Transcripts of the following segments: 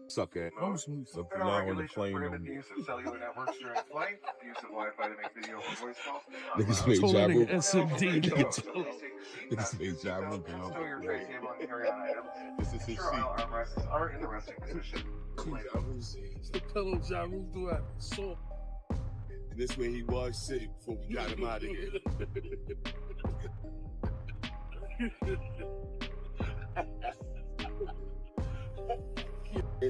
Suck at. Suck the line on the plane on me. Use of cellular networks during flight, use of Wi-Fi to make video or voice calls. Niggas made Ja Rule. SMD. Niggas made Ja Rule go out Stow your the tray way. table and carry-on items. This is his Ensure seat. all armrests are in the resting position. It's the pillow Ja Rule do at so. And this way he was sitting before we got him out of here.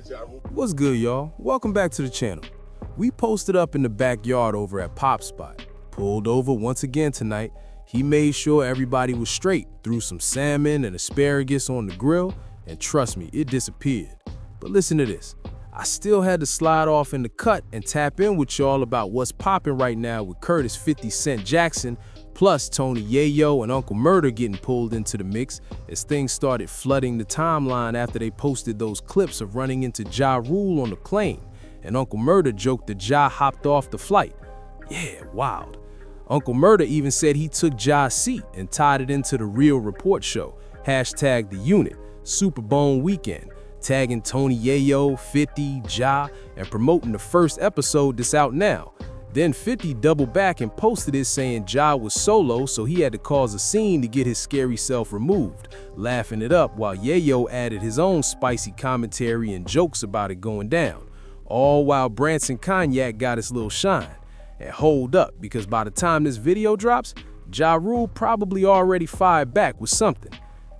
Ja Rule. What's good, y'all? Welcome back to the channel. We posted up in the backyard over at Pop Spot. Pulled over once again tonight. He made sure everybody was straight, threw some salmon and asparagus on the grill, and trust me, it disappeared. But listen to this. I still had to slide off in the cut and tap in with y'all about what's popping right now with Curtis 50 Cent Jackson, plus Tony Yayo and Uncle Murda getting pulled into the mix as things started flooding the timeline after they posted those clips of running into Ja Rule on the plane, and Uncle Murda joked that Ja hopped off the flight. Yeah, wild. Uncle Murda even said he took Ja's seat and tied it into the Real Report show, hashtag The Unit, Superbone Weekend, tagging Tony Yayo, 50, Ja, and promoting the first episode that's out now. Then 50 doubled back and posted it saying Ja was solo, so he had to cause a scene to get his scary self removed, laughing it up while Yayo added his own spicy commentary and jokes about it going down, all while Branson Cognac got his little shine. And hold up, because by the time this video drops, Ja Rule probably already fired back with something.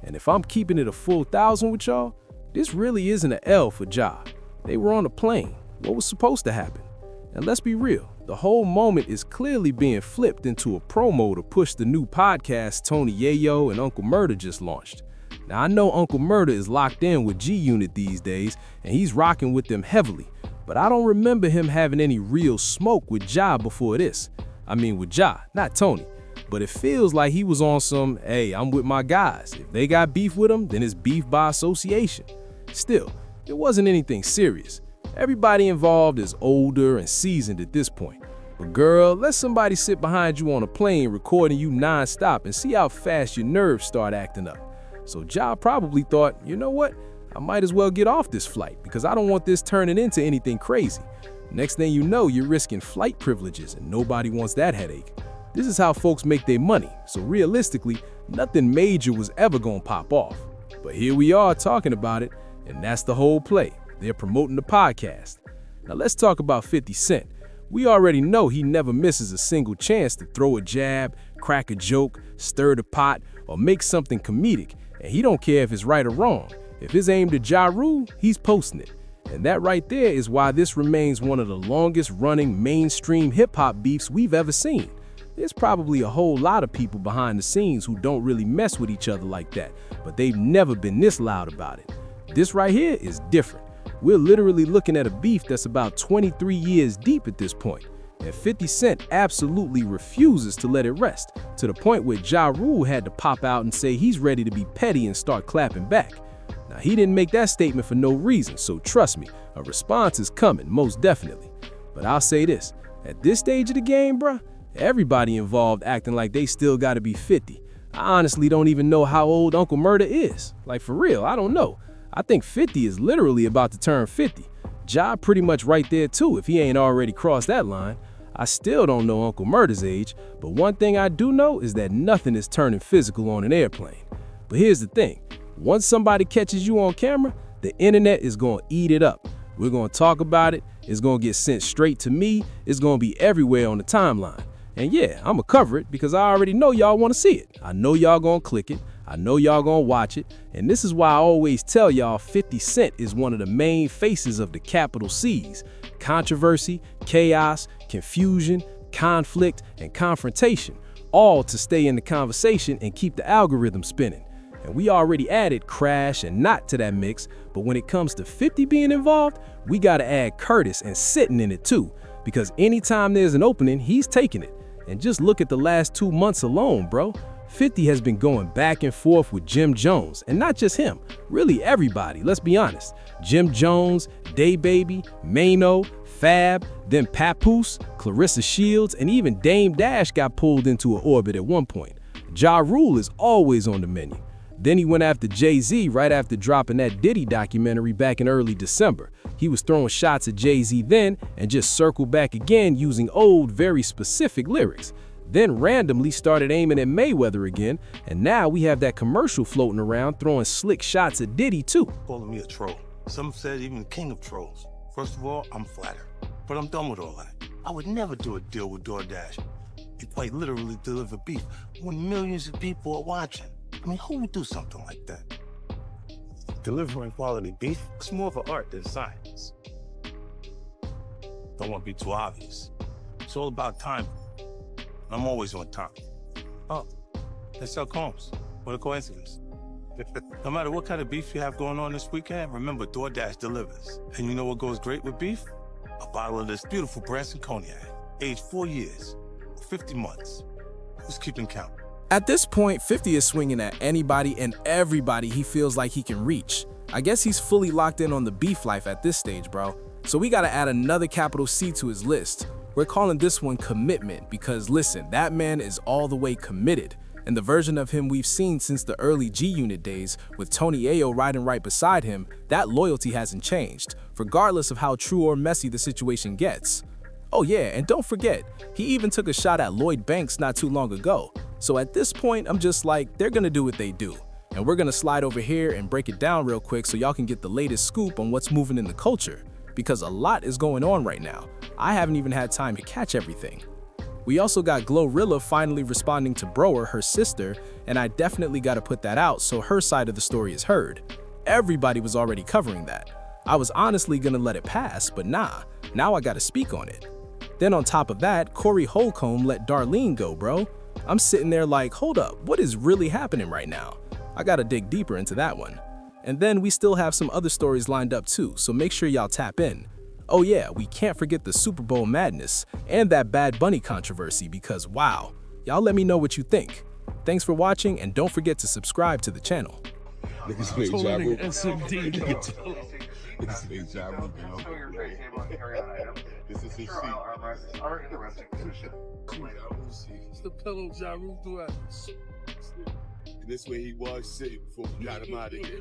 And if I'm keeping it a full 1,000 with y'all, this really isn't an L for Ja. They were on a plane. What was supposed to happen? And let's be real, the whole moment is clearly being flipped into a promo to push the new podcast Tony Yayo and Uncle Murda just launched. Now I know Uncle Murda is locked in with G-Unit these days, and he's rocking with them heavily, but I don't remember him having any real smoke with Ja before this. I mean with Ja, not Tony. But it feels like he was on some, hey, I'm with my guys. If they got beef with him, then it's beef by association. Still, it wasn't anything serious. Everybody involved is older and seasoned at this point. But girl, let somebody sit behind you on a plane recording you non-stop and see how fast your nerves start acting up. So Ja probably thought, you know what? I might as well get off this flight because I don't want this turning into anything crazy. Next thing you know, you're risking flight privileges and nobody wants that headache. This is how folks make their money, so realistically, nothing major was ever gonna pop off. But here we are talking about it, and that's the whole play. They're promoting the podcast. Now let's talk about 50 Cent. We already know he never misses a single chance to throw a jab, crack a joke, stir the pot, or make something comedic, and he don't care if it's right or wrong. If it's aimed at Ja Rule, he's posting it. And that right there is why this remains one of the longest running mainstream hip-hop beefs we've ever seen. There's probably a whole lot of people behind the scenes who don't really mess with each other like that, but they've never been this loud about it. This right here is different. We're literally looking at a beef that's about 23 years deep at this point, and 50 Cent absolutely refuses to let it rest, to the point where Ja Rule had to pop out and say he's ready to be petty and start clapping back. Now, he didn't make that statement for no reason, so trust me, a response is coming, most definitely. But I'll say this, at this stage of the game, bruh, everybody involved acting like they still gotta be 50. I honestly don't even know how old Uncle Murda is. Like, for real, I don't know. I think 50 is literally about to turn 50. Ja pretty much right there too if he ain't already crossed that line. I still don't know Uncle Murda's age, but one thing I do know is that nothing is turning physical on an airplane. But here's the thing. Once somebody catches you on camera, the internet is going to eat it up. We're going to talk about it. It's going to get sent straight to me. It's going to be everywhere on the timeline. And yeah, I'm going to cover it because I already know y'all want to see it. I know y'all going to click it. I know y'all going to watch it. And this is why I always tell y'all 50 Cent is one of the main faces of the capital C's. Controversy, chaos, confusion, conflict, and confrontation. All to stay in the conversation and keep the algorithm spinning. And we already added Crash and Not to that mix, but when it comes to 50 being involved, we gotta add Curtis and Sitting in it too, because anytime there's an opening, he's taking it. And just look at the last 2 months alone, bro. 50 has been going back and forth with Jim Jones, and not just him, really everybody, let's be honest. Jim Jones, DayBaby, Mano, Fab, then Papoose, Clarissa Shields, and even Dame Dash got pulled into an orbit at one point. Ja Rule is always on the menu. Then he went after Jay-Z right after dropping that Diddy documentary back in early December. He was throwing shots at Jay-Z then and just circled back again using old, very specific lyrics. Then randomly started aiming at Mayweather again, and now we have that commercial floating around throwing slick shots at Diddy too. Calling me a troll. Some said even the king of trolls. First of all, I'm flattered, but I'm done with all that. I would never do a deal with DoorDash and quite literally deliver beef when millions of people are watching. I mean, who would do something like that? Delivering quality beef is more of an art than science. Don't want to be too obvious. It's all about time. I'm always on time. Oh, they sell Combs. What a coincidence. No matter what kind of beef you have going on this weekend, remember DoorDash delivers. And you know what goes great with beef? A bottle of this beautiful Branson cognac, aged 4 years, 50 months. Who's keeping count? At this point, 50 is swinging at anybody and everybody he feels like he can reach. I guess he's fully locked in on the beef life at this stage, bro. So we gotta add another capital C to his list. We're calling this one Commitment because listen, that man is all the way committed. And the version of him we've seen since the early G-Unit days, with Tony Yayo riding right beside him, that loyalty hasn't changed, regardless of how true or messy the situation gets. Oh yeah, and don't forget, he even took a shot at Lloyd Banks not too long ago. So at this point, I'm just like, they're gonna do what they do. And we're gonna slide over here and break it down real quick so y'all can get the latest scoop on what's moving in the culture. Because a lot is going on right now. I haven't even had time to catch everything. We also got Glorilla finally responding to Broer, her sister, and I definitely gotta put that out so her side of the story is heard. Everybody was already covering that. I was honestly gonna let it pass, but nah, now I gotta speak on it. Then on top of that, Corey Holcomb let Darlene go, bro. I'm sitting there like, hold up, what is really happening right now? I gotta dig deeper into that one. And then we still have some other stories lined up too, so make sure y'all tap in. Oh yeah, we can't forget the Super Bowl madness and that Bad Bunny controversy because wow, y'all let me know what you think. Thanks for watching and don't forget to subscribe to the channel. Niggas made Told Ja that Rule. nigga SMD. Niggas made Ja Rule, you know? Show your tray table and carry on item. This is his seat. Trial armrests are in the resting position. It's the pillow Ja Rule threw at us. And this way he was sitting before we got him out of here.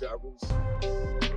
Ja Rule.